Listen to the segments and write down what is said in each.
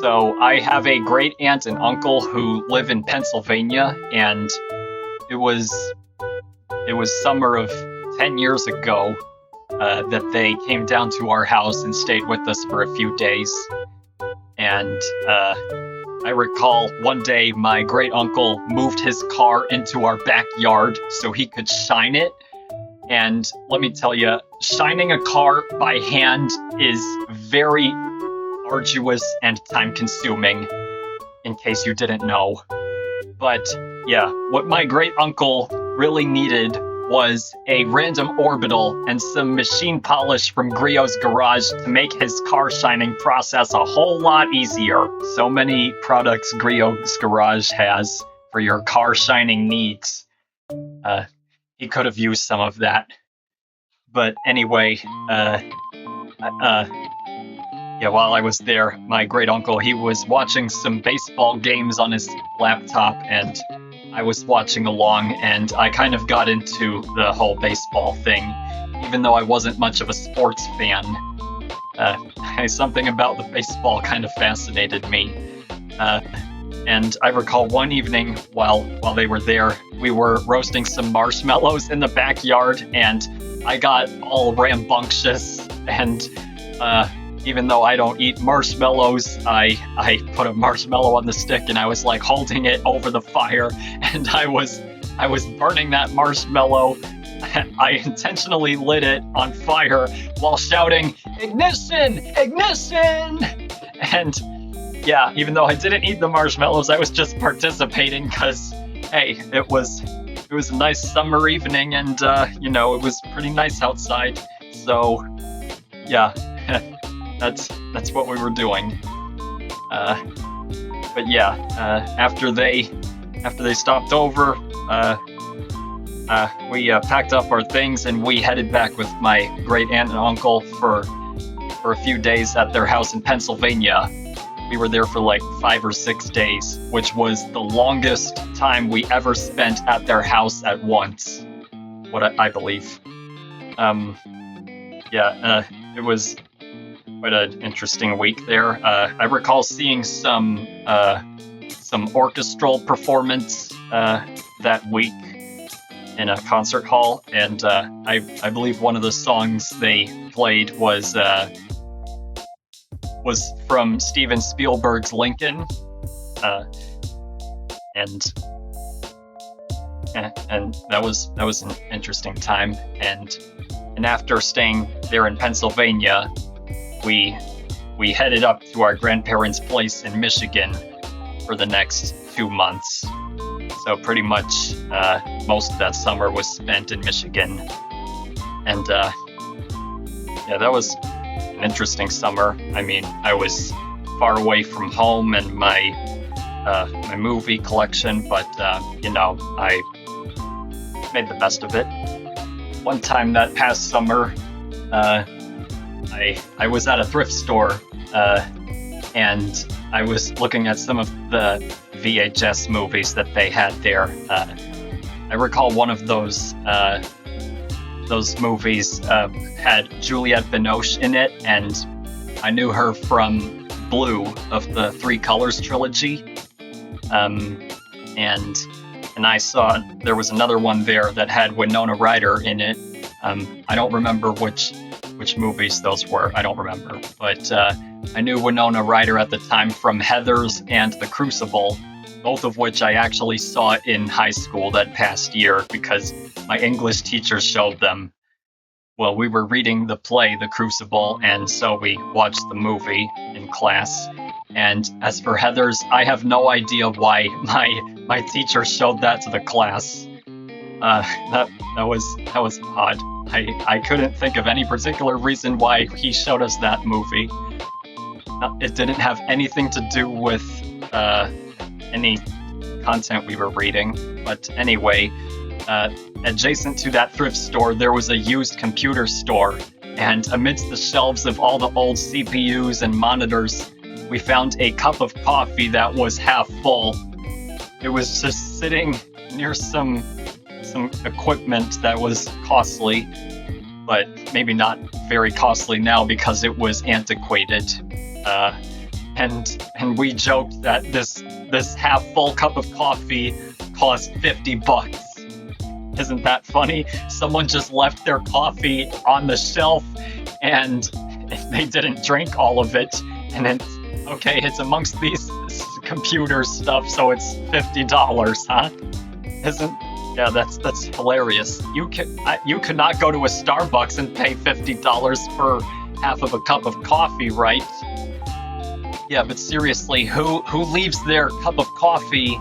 So I have a great aunt and uncle who live in Pennsylvania, and it was summer of 10 years ago that they came down to our house and stayed with us for a few days. And I recall one day my great uncle moved his car into our backyard so he could shine it. And let me tell you, shining a car by hand is very arduous and time-consuming, in case you didn't know. But yeah, what my great uncle really needed was a random orbital and some machine polish from Griot's garage to make his car shining process a whole lot easier. So many products Griot's garage has for your car shining needs. He could have used some of that. But anyway, while I was there, my great uncle, he was watching some baseball games on his laptop, and I was watching along, and I kind of got into the whole baseball thing, even though I wasn't much of a sports fan. Something about the baseball kind of fascinated me. And I recall one evening while they were there, we were roasting some marshmallows in the backyard, and I got all rambunctious, and even though I don't eat marshmallows, I put a marshmallow on the stick and I was like holding it over the fire, and I was burning that marshmallow. I intentionally lit it on fire while shouting, "Ignition! Ignition!" And yeah, even though I didn't eat the marshmallows, I was just participating because, hey, it was a nice summer evening, and it was pretty nice outside. So yeah. That's what we were doing. But yeah, after they stopped over, we packed up our things and we headed back with my great aunt and uncle for a few days at their house in Pennsylvania. We were there for like 5 or 6 days, which was the longest time we ever spent at their house at once. What I believe. It was quite an interesting week there. I recall seeing some orchestral performance that week in a concert hall, and I believe one of the songs they played was from Steven Spielberg's Lincoln, and that was an interesting time. And after staying there in Pennsylvania, we headed up to our grandparents' place in Michigan for the next 2 months. So pretty much most of that summer was spent in Michigan. And that was an interesting summer. I mean, I was far away from home and my movie collection, but I made the best of it. One time that past summer, I was at a thrift store, and I was looking at some of the VHS movies that they had there. I recall one of those movies had Juliette Binoche in it, and I knew her from Blue of the Three Colors trilogy. And I saw there was another one there that had Winona Ryder in it. I don't remember which movies those were. I don't remember. But I knew Winona Ryder at the time from Heathers and The Crucible, both of which I actually saw in high school that past year because my English teacher showed them. Well, we were reading the play The Crucible, and so we watched the movie in class. And as for Heathers, I have no idea why my teacher showed that to the class. That was odd. I couldn't think of any particular reason why he showed us that movie. It didn't have anything to do with any content we were reading. But anyway, adjacent to that thrift store, there was a used computer store. And amidst the shelves of all the old CPUs and monitors, we found a cup of coffee that was half full. It was just sitting near some equipment that was costly, but maybe not very costly now because it was antiquated. and we joked that this half full cup of coffee cost $50. Isn't that funny? Someone just left their coffee on the shelf and they didn't drink all of it, and it's amongst these computer stuff, so it's $50, huh? Yeah, that's hilarious. You could not go to a Starbucks and pay $50 for half of a cup of coffee, right? Yeah, but seriously, who leaves their cup of coffee,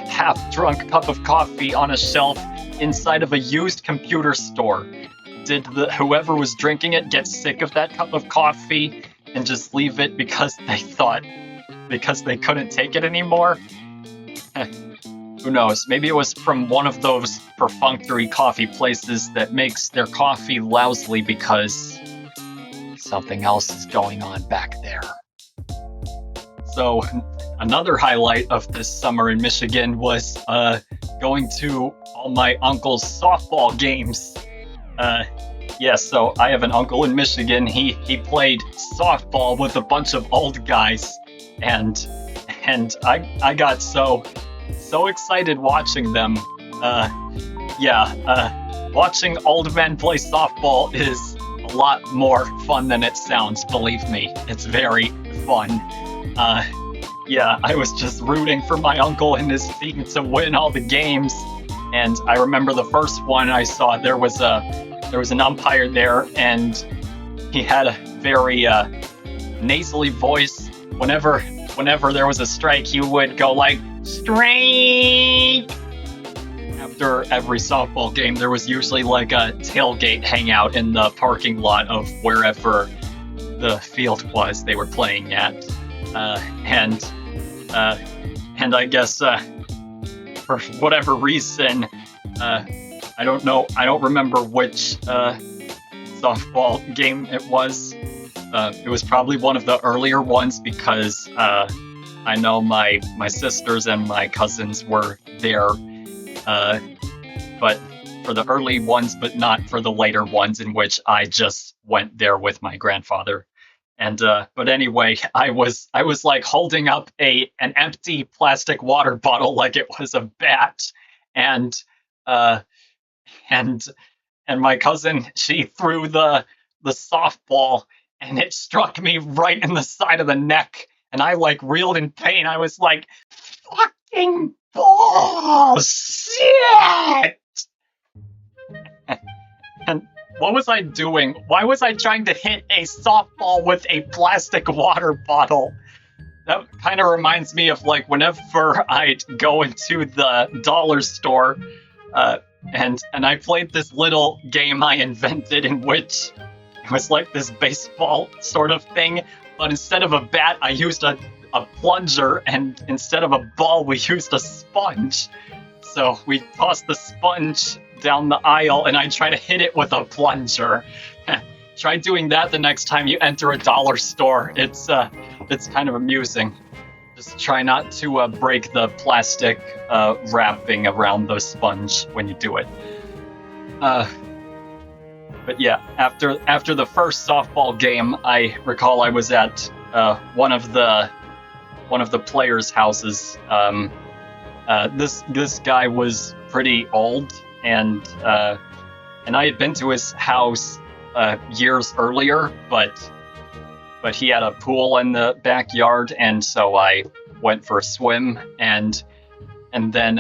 half-drunk cup of coffee on a shelf inside of a used computer store? Did whoever was drinking it get sick of that cup of coffee and just leave it because they couldn't take it anymore? Who knows? Maybe it was from one of those perfunctory coffee places that makes their coffee lousily because something else is going on back there. So another highlight of this summer in Michigan was going to all my uncle's softball games. So I have an uncle in Michigan. He played softball with a bunch of old guys, and I got so excited watching them. Watching old men play softball is a lot more fun than it sounds, believe me. It's very fun. I was just rooting for my uncle and his team to win all the games. And I remember the first one I saw, there was an umpire there, and he had a very nasally voice. Whenever there was a strike, he would go like, "Strike!" After every softball game, there was usually like a tailgate hangout in the parking lot of wherever the field was they were playing at. And I guess for whatever reason, I don't remember which softball game it was. It was probably one of the earlier ones because I know my sisters and my cousins were there, but for the early ones, but not for the later ones in which I just went there with my grandfather. And but anyway, I was like holding up an empty plastic water bottle like it was a bat, and my cousin, she threw the softball and it struck me right in the side of the neck, and I like reeled in pain. I was like, "Fucking bullshit!" And what was I doing? Why was I trying to hit a softball with a plastic water bottle? That kind of reminds me of like whenever I'd go into the dollar store, and I played this little game I invented in which it was like this baseball sort of thing, but instead of a bat, I used a plunger, and instead of a ball, we used a sponge. So we tossed the sponge down the aisle, and I try to hit it with a plunger. Try doing that the next time you enter a dollar store. It's kind of amusing. Just try not to break the plastic wrapping around the sponge when you do it. But yeah, after the first softball game, I recall I was at one of the players' houses. This guy was pretty old, and I had been to his house years earlier, but he had a pool in the backyard, and so I went for a swim, and then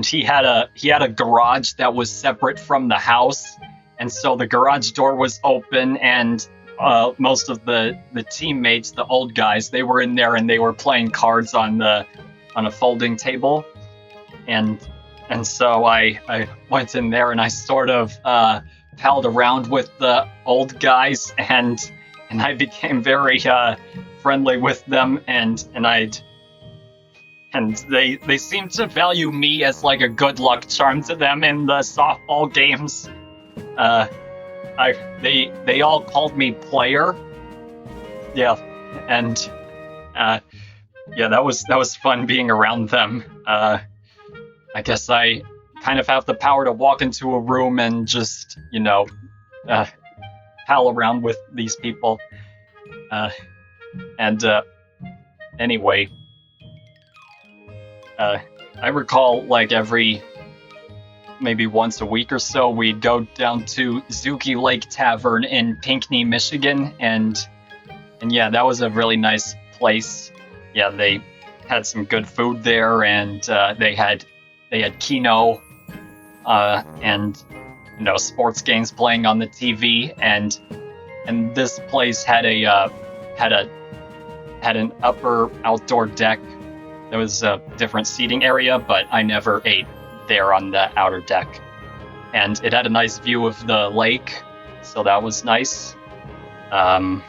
he had a garage that was separate from the house, and so the garage door was open, and most of the teammates, the old guys, they were in there and they were playing cards on a folding table, and so I went in there and I sort of palled around with the old guys, and I became very friendly with them, and they seemed to value me as like a good luck charm to them in the softball games. They all called me player. Yeah, and that was fun being around them. I guess I kind of have the power to walk into a room and just, pal around with these people. And anyway, I recall like every maybe once a week or so, we'd go down to Zuki Lake Tavern in Pinckney, Michigan, and yeah, that was a really nice place. Yeah, they had some good food there, and they had Keno, and sports games playing on the TV, and this place had an upper outdoor deck. There was a different seating area, but I never ate there on the outer deck. And it had a nice view of the lake, so that was nice. And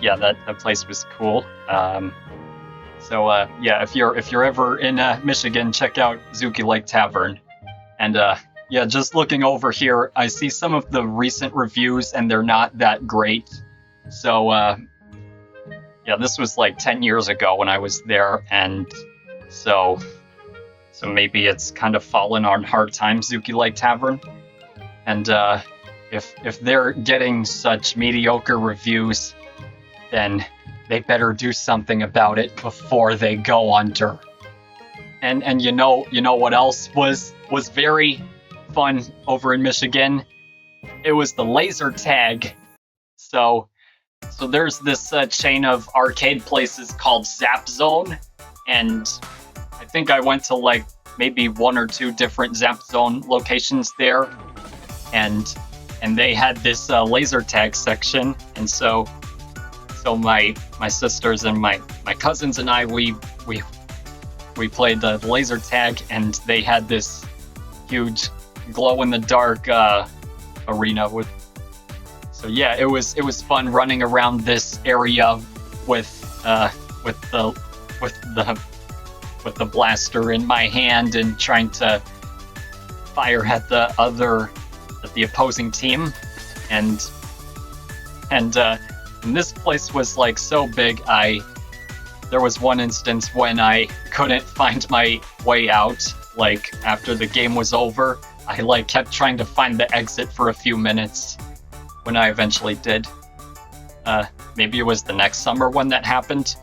yeah, that place was cool. So yeah, if you're ever in Michigan, check out Zuki Lake Tavern. And yeah, just looking over here, I see some of the recent reviews, and they're not that great. So yeah, this was like 10 years ago when I was there, and so maybe it's kind of fallen on hard times, Zuki Lake Tavern. And if they're getting such mediocre reviews, then they better do something about it before they go under. And you know what else was very fun over in Michigan? It was the laser tag. So there's this chain of arcade places called Zap Zone, and I think I went to like maybe one or two different Zap Zone locations there, and they had this laser tag section, and so my sisters and my cousins and I we played the laser tag, and they had this huge glow in the dark arena with. So yeah, it was fun running around this area with the blaster in my hand and trying to fire at the opposing team, and this place was like so big. There was one instance when I couldn't find my way out. Like after the game was over, I like kept trying to find the exit for a few minutes. When I eventually did. Maybe it was the next summer when that happened.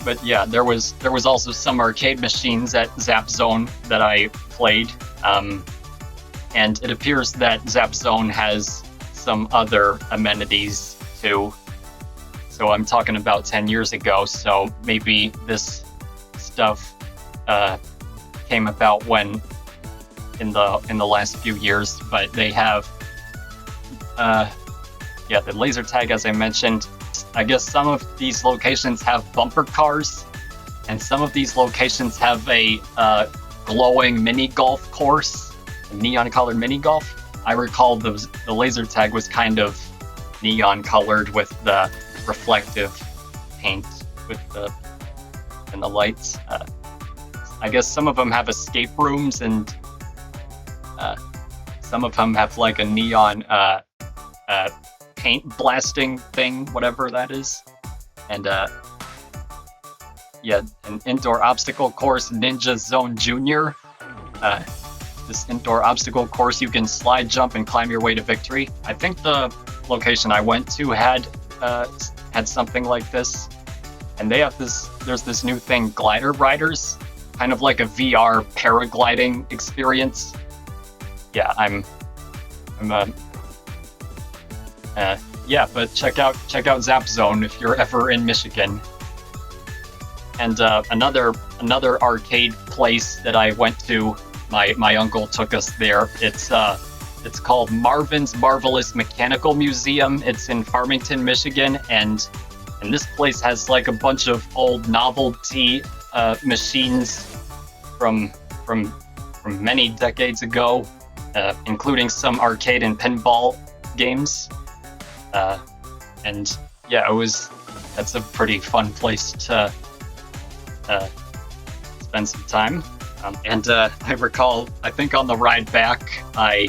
But yeah, there was also some arcade machines at Zap Zone that I played. And it appears that Zap Zone has some other amenities too. So I'm talking about 10 years ago, so maybe this stuff came about when in the last few years, but they have yeah, the laser tag, as I mentioned. I guess some of these locations have bumper cars, and some of these locations have a glowing mini golf course, a neon colored mini golf. I recall the laser tag was kind of neon colored with the reflective paint and the lights. I guess some of them have escape rooms, and some of them have like a neon paint blasting thing, whatever that is. And yeah, an indoor obstacle course, Ninja Zone Junior. This indoor obstacle course, you can slide, jump, and climb your way to victory. I think the location I went to had something like this. And they have there's this new thing, glider riders, kind of like a VR paragliding experience. Yeah, yeah, but check out Zap Zone if you're ever in Michigan. And another arcade place that I went to, my uncle took us there. It's called Marvin's Marvelous Mechanical Museum. It's in Farmington, Michigan, and this place has like a bunch of old novelty machines from many decades ago, including some arcade and pinball games. And yeah, that's a pretty fun place to spend some time. And I recall, I think on the ride back, I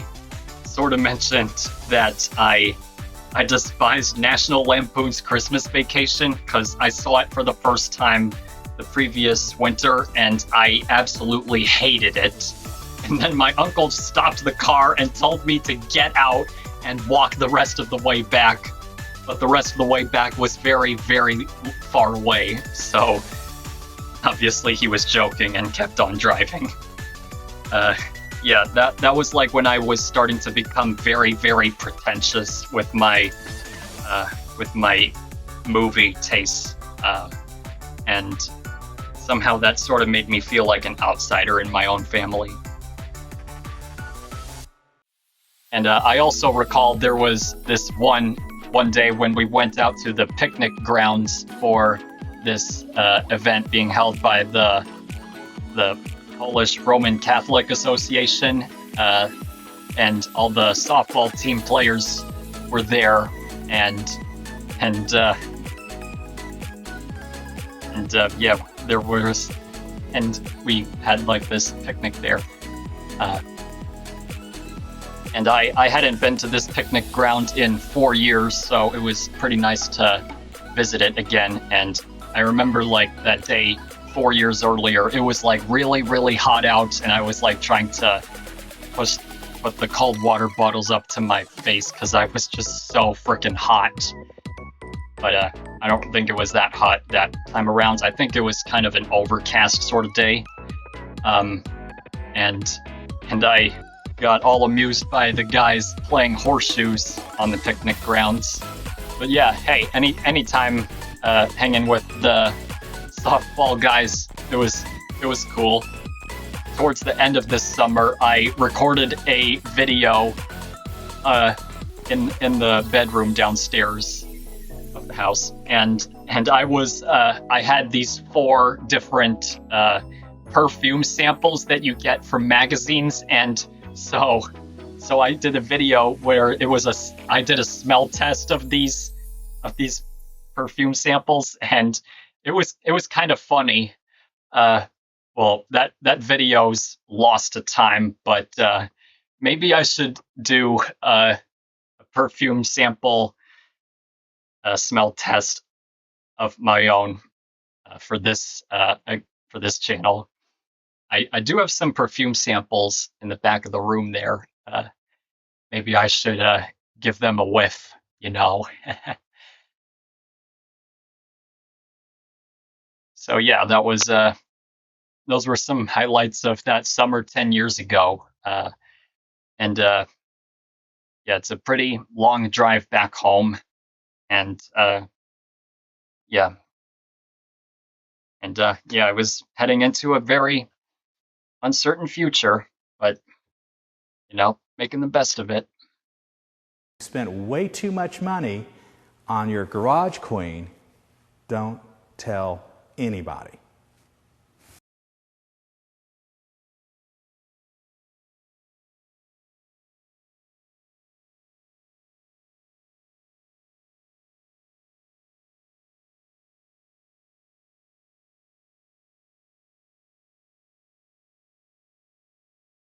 sort of mentioned that I despised National Lampoon's Christmas Vacation because I saw it for the first time the previous winter, and I absolutely hated it. And then my uncle stopped the car and told me to get out and walk the rest of the way back. But the rest of the way back was very, very far away. So obviously he was joking and kept on driving. Yeah, that was like when I was starting to become very, very pretentious with my movie tastes, and somehow that sort of made me feel like an outsider in my own family. And I also recall there was this one day when we went out to the picnic grounds for this event being held by the Polish Roman Catholic Association, and all the softball team players were there, and yeah, there was, and we had like this picnic there. And I hadn't been to this picnic ground in 4 years, so it was pretty nice to visit it again. And I remember like that day 4 years earlier, it was like really, really hot out, and I was like trying to put the cold water bottles up to my face because I was just so freaking hot. But I don't think it was that hot that time around. I think it was kind of an overcast sort of day. And I got all amused by the guys playing horseshoes on the picnic grounds. But yeah, hey, anytime hanging with the softball guys, it was cool. Towards the end of this summer, I recorded a video in the bedroom downstairs of the house, and I had these 4 different perfume samples that you get from magazines, and so I did a video where I did a smell test of these perfume samples, and it was kind of funny. Well, that video's lost to time, but maybe I should do a perfume sample smell test of my own for this channel. I do have some perfume samples in the back of the room there. Maybe I should give them a whiff, you know. So yeah, those were some highlights of that summer 10 years ago. And yeah, it's a pretty long drive back home. And yeah. And yeah, I was heading into a very uncertain future, but, you know, making the best of it. Spent way too much money on your garage queen. Don't tell anybody.